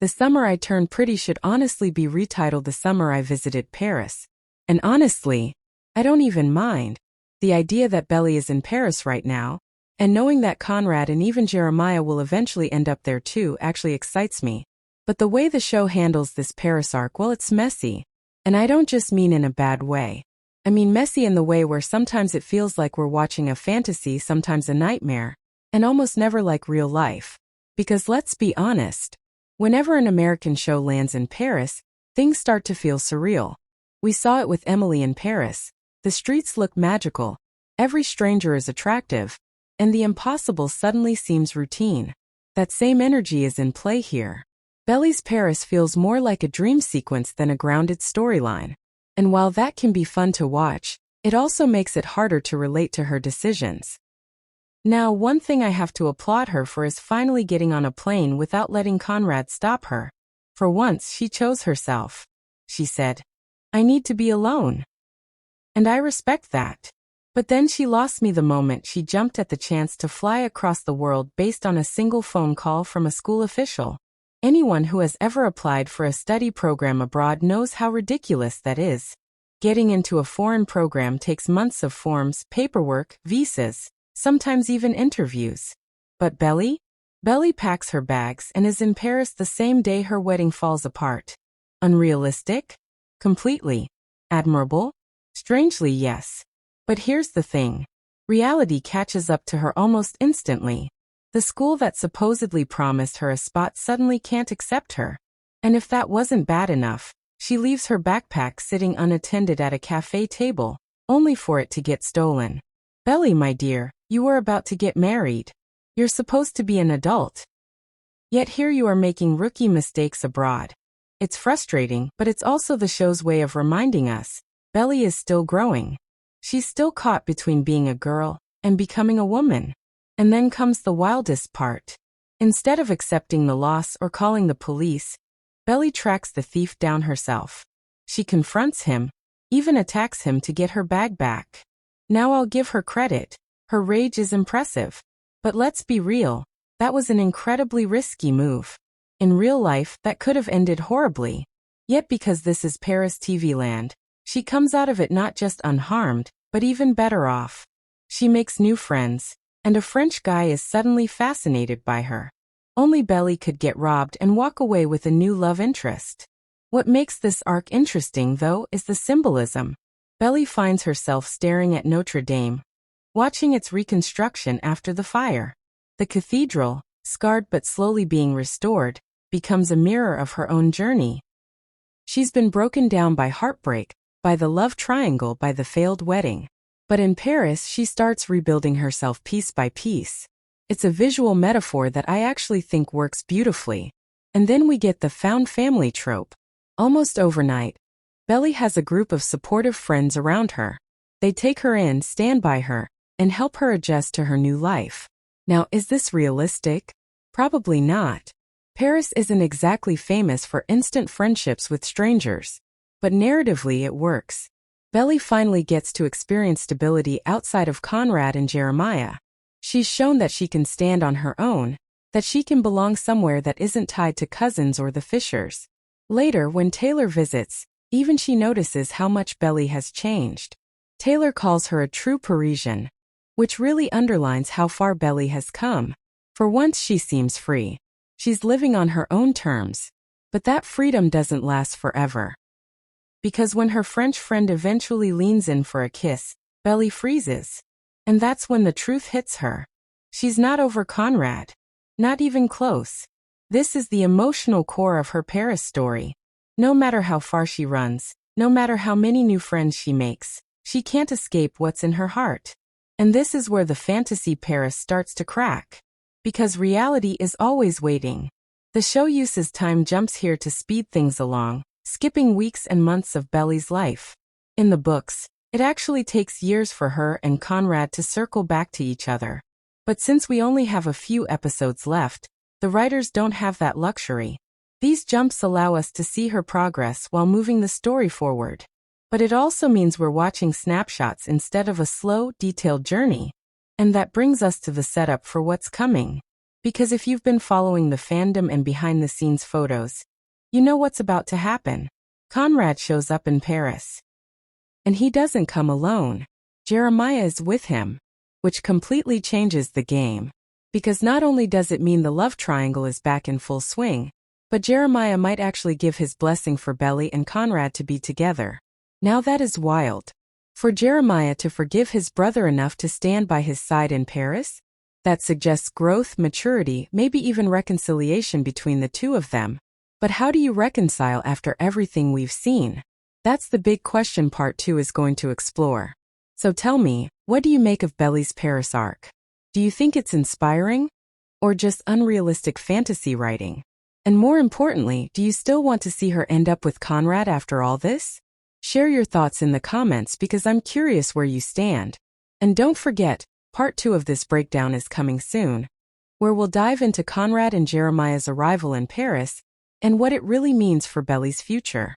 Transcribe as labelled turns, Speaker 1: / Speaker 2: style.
Speaker 1: The Summer I Turned Pretty should honestly be retitled The Summer I Visited Paris. And honestly, I don't even mind. The idea that Belly is in Paris right now, and knowing that Conrad and even Jeremiah will eventually end up there too, actually excites me. But the way the show handles this Paris arc, well, it's messy. And I don't just mean in a bad way. I mean messy in the way where sometimes it feels like we're watching a fantasy, sometimes a nightmare, and almost never like real life. Because let's be honest, whenever an American show lands in Paris, things start to feel surreal. We saw it with Emily in Paris. The streets look magical, every stranger is attractive, and the impossible suddenly seems routine. That same energy is in play here. Belly's Paris feels more like a dream sequence than a grounded storyline. And while that can be fun to watch, it also makes it harder to relate to her decisions. Now, one thing I have to applaud her for is finally getting on a plane without letting Conrad stop her. For once, she chose herself. She said, "I need to be alone." And I respect that. But then she lost me the moment she jumped at the chance to fly across the world based on a single phone call from a school official. Anyone who has ever applied for a study program abroad knows how ridiculous that is. Getting into a foreign program takes months of forms, paperwork, visas, sometimes even interviews. But Belly? Belly packs her bags and is in Paris the same day her wedding falls apart. Unrealistic? Completely. Admirable? Strangely, yes. But here's the thing. Reality catches up to her almost instantly. The school that supposedly promised her a spot suddenly can't accept her. And if that wasn't bad enough, she leaves her backpack sitting unattended at a cafe table, only for it to get stolen. Belly, my dear, you were about to get married. You're supposed to be an adult. Yet here you are making rookie mistakes abroad. It's frustrating, but it's also the show's way of reminding us, Belly is still growing. She's still caught between being a girl and becoming a woman. And then comes the wildest part. Instead of accepting the loss or calling the police, Belly tracks the thief down herself. She confronts him, even attacks him to get her bag back. Now I'll give her credit. Her rage is impressive. But let's be real, that was an incredibly risky move. In real life, that could have ended horribly. Yet because this is Paris TV land, she comes out of it not just unharmed, but even better off. She makes new friends. And a French guy is suddenly fascinated by her. Only Belly could get robbed and walk away with a new love interest. What makes this arc interesting, though, is the symbolism. Belly finds herself staring at Notre Dame, watching its reconstruction after the fire. The cathedral, scarred but slowly being restored, becomes a mirror of her own journey. She's been broken down by heartbreak, by the love triangle, by the failed wedding. But in Paris, she starts rebuilding herself piece by piece. It's a visual metaphor that I actually think works beautifully. And then we get the found family trope. Almost overnight, Belly has a group of supportive friends around her. They take her in, stand by her, and help her adjust to her new life. Now, is this realistic? Probably not. Paris isn't exactly famous for instant friendships with strangers. But narratively it works. Belly finally gets to experience stability outside of Conrad and Jeremiah. She's shown that she can stand on her own, that she can belong somewhere that isn't tied to cousins or the Fishers. Later, when Taylor visits, even she notices how much Belly has changed. Taylor calls her a true Parisian, which really underlines how far Belly has come. For once she seems free. She's living on her own terms. But that freedom doesn't last forever. Because when her French friend eventually leans in for a kiss, Belly freezes. And that's when the truth hits her. She's not over Conrad. Not even close. This is the emotional core of her Paris story. No matter how far she runs, no matter how many new friends she makes, she can't escape what's in her heart. And this is where the fantasy Paris starts to crack. Because reality is always waiting. The show uses time jumps here to speed things along, skipping weeks and months of Belly's life. In the books, it actually takes years for her and Conrad to circle back to each other. But since we only have a few episodes left, the writers don't have that luxury. These jumps allow us to see her progress while moving the story forward. But it also means we're watching snapshots instead of a slow, detailed journey. And that brings us to the setup for what's coming. Because if you've been following the fandom and behind-the-scenes photos, you know what's about to happen. Conrad shows up in Paris. And he doesn't come alone. Jeremiah is with him, which completely changes the game. Because not only does it mean the love triangle is back in full swing, but Jeremiah might actually give his blessing for Belly and Conrad to be together. Now that is wild. For Jeremiah to forgive his brother enough to stand by his side in Paris? That suggests growth, maturity, maybe even reconciliation between the two of them. But how do you reconcile after everything we've seen? That's the big question part 2 is going to explore. So tell me, what do you make of Belly's Paris arc? Do you think it's inspiring? Or just unrealistic fantasy writing? And more importantly, do you still want to see her end up with Conrad after all this? Share your thoughts in the comments because I'm curious where you stand. And don't forget, part 2 of this breakdown is coming soon, where we'll dive into Conrad and Jeremiah's arrival in Paris and what it really means for Belly's future.